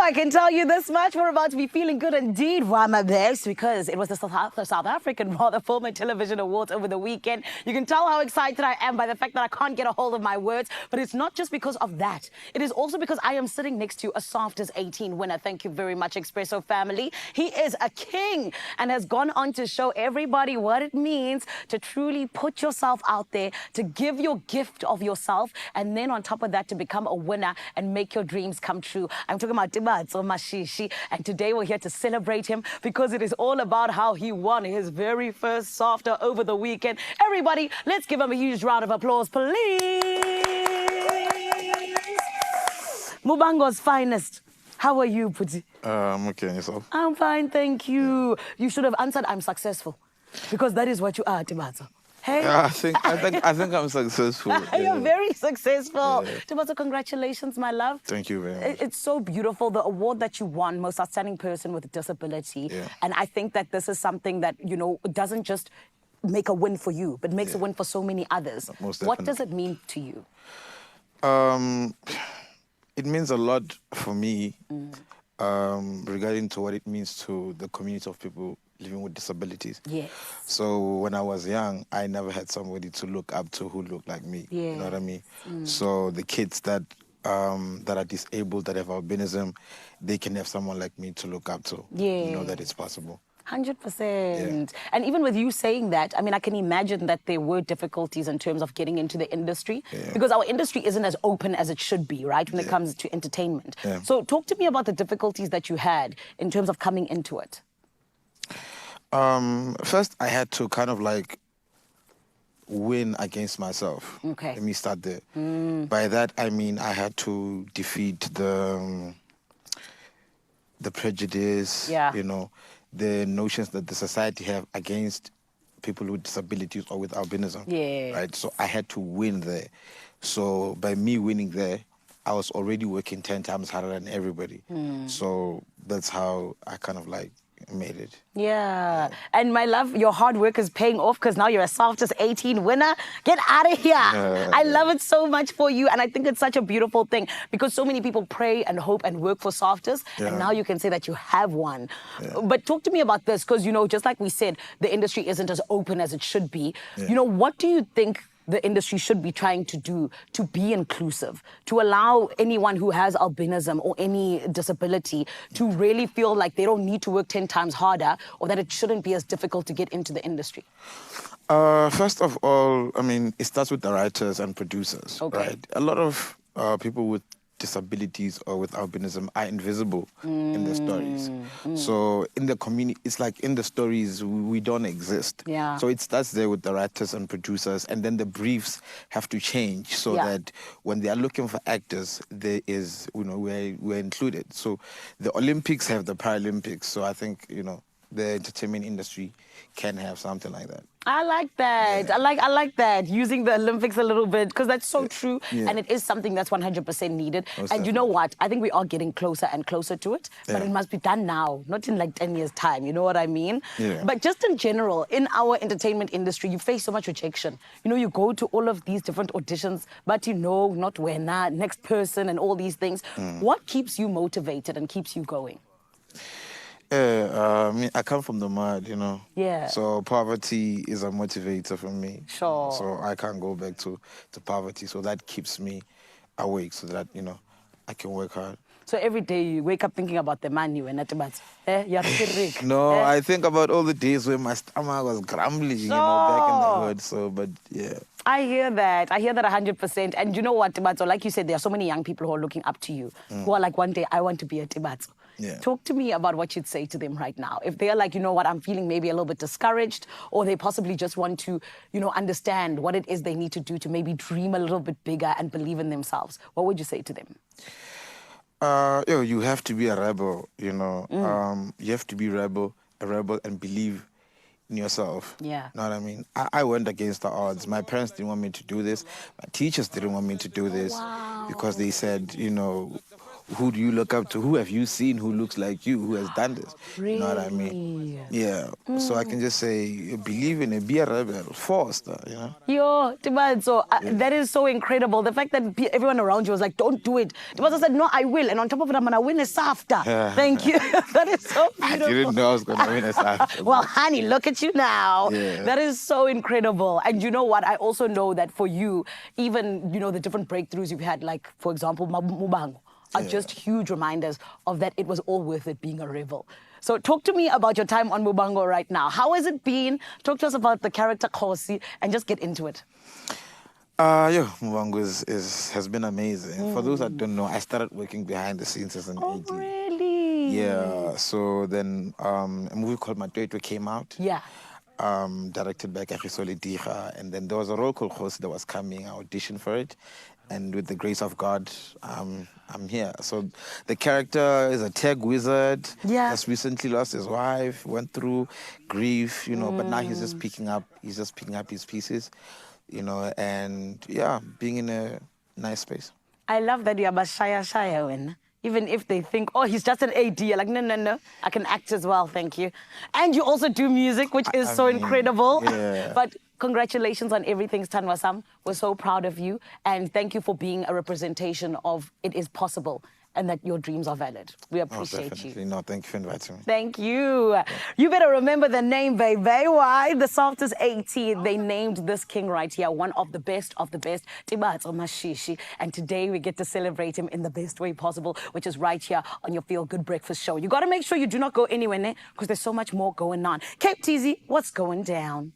I can tell you this much. We're about to be feeling good indeed. Why my best? Because it was the South African Film and Television Awards over the weekend. You can tell how excited I am by the fact that I can't get a hold of my words. But it's not just because of that. It is also because I am sitting next to a SAFTA's 18 winner. Thank you very much, Expresso family. He is a king and has gone on to show everybody what it means to truly put yourself out there, to give your gift of yourself, and then on top of that, to become a winner and make your dreams come true. I'm talking about Tebatso, Mashishi, and today we're here to celebrate him because it is all about how he won his very first SAFTA over the weekend. Everybody, let's give him a huge round of applause, please. Mubango's finest. How are you, Puti? I'm okay, and yourself? I'm fine, thank you. You should have answered, I'm successful, because that is what you are, Tebatso. Hey? I think I'm successful. You're very successful. Yeah. Tebatso, congratulations, my love. Thank you very much. It's so beautiful, the award that you won, Most Outstanding Person with a Disability. Yeah. And I think that this is something that, you know, doesn't just make a win for you, but makes a win for so many others. Most What definitely. does it mean to you? It means a lot for me regarding to what it means to the community of people living with disabilities. Yes. So when I was young, I never had somebody to look up to who looked like me. Yeah. You know what I mean? So the kids that are disabled, that have albinism, they can have someone like me to look up to. Yeah. You know that it's possible. 100%. And even with you saying that, I mean, I can imagine that there were difficulties in terms of getting into the industry because our industry isn't as open as it should be, right, when it comes to entertainment. Yeah. So talk to me about the difficulties that you had in terms of coming into it. First, I had to kind of like win against myself. Okay. Let me start there. By that, I mean I had to defeat the prejudice, you know, the notions that the society have against people with disabilities or with albinism. Yeah. Right? So I had to win there. So by me winning there, I was already working 10 times harder than everybody. So that's how I kind of like made it. Yeah. And my love, your hard work is paying off because now you're a SAFTA's 18 winner. Get out of here. I love it so much for you. And I think it's such a beautiful thing because so many people pray and hope and work for SAFTAs. And now you can say that you have one. But talk to me about this because, you know, just like we said, the industry isn't as open as it should be. You know, what do you think the industry should be trying to do to be inclusive, to allow anyone who has albinism or any disability to really feel like they don't need to work 10 times harder or that it shouldn't be as difficult to get into the industry? First of all, I mean, it starts with the writers and producers, right? A lot of people with disabilities or with albinism are invisible in the stories. So in the community, it's like in the stories, we don't exist. Yeah. So it starts there with the writers and producers, and then the briefs have to change so that when they are looking for actors, there is, you know, we're included. So the Olympics have the Paralympics. So I think, you know, the entertainment industry can have something like that. I like that. I like that, using the Olympics a little bit, because that's so true. And it is something that's 100% needed. And you know what? I think we are getting closer and closer to it, but it must be done now, not in like 10 years' time. You know what I mean? But just in general, in our entertainment industry, you face so much rejection. You know, you go to all of these different auditions, but you know, not when, next person and all these things. What keeps you motivated and keeps you going? I mean, I come from the mud, you know. Yeah. So poverty is a motivator for me. Sure. So I can't go back to poverty. So that keeps me awake so that, you know, I can work hard. So every day you wake up thinking about the man you were not about. You're sick. No, I think about all the days where my stomach was grumbling, you know, back in the hood. So, but yeah. I hear that. I hear that 100%. And you know what, Tebatso, like you said, there are so many young people who are looking up to you, who are like, one day, I want to be a Tebatso. Yeah. Talk to me about what you'd say to them right now. If they're like, you know what, I'm feeling maybe a little bit discouraged, or they possibly just want to, you know, understand what it is they need to do to maybe dream a little bit bigger and believe in themselves, what would you say to them? You have to be a rebel, you know. You have to be a rebel and believe in yourself. Yeah. Know what I mean? I went against the odds. My parents didn't want me to do this. My teachers didn't want me to do this because they said, you know, who do you look up to? Who have you seen who looks like you, who has done this? You know what I mean? Yeah. So I can just say, believe in it, be a rebel, Foster, you know? Yo, Tebatso, that is so incredible. The fact that everyone around you was like, don't do it. Tebatso said, no, I will. And on top of it, I'm going to win a SAFTA. Thank you. That is so beautiful. I didn't know I was going to win a SAFTA. Well, honey, look at you now. Yeah. That is so incredible. And you know what? I also know that for you, even, you know, the different breakthroughs you've had, like, for example, Mubango, are just huge reminders of that it was all worth it being a rebel. So talk to me about your time on Mubango right now. How has it been? Talk to us about the character Khosi and just get into it. Mubango has been amazing. For those that don't know, I started working behind the scenes as an AD. Really? Yeah. So then a movie called Matwetwe came out. Yeah. Directed by Kagiso Lediga, and then there was a role called Khosi that was coming. I auditioned for it, and with the grace of God, I'm here. So the character is a tech wizard. Yeah. Has recently lost his wife, went through grief, you know, but now he's just picking up his pieces, you know, and yeah, being in a nice space. I love that you're shaya when. Even if they think, oh, he's just an AD, you're like, no, I can act as well, thank you. And you also do music, which is so incredible. Yeah. But congratulations on everything, Stanwasam. We're so proud of you. And thank you for being a representation of it is possible and that your dreams are valid. We appreciate you. No, thank you for inviting me. Thank you. You better remember the name, baby. Why? The SAFT is 18. They named this king right here, one of the best, Tebatso Mashishi. And today we get to celebrate him in the best way possible, which is right here on your Feel Good Breakfast Show. You got to make sure you do not go anywhere, because there's so much more going on. Cape TZ, what's going down?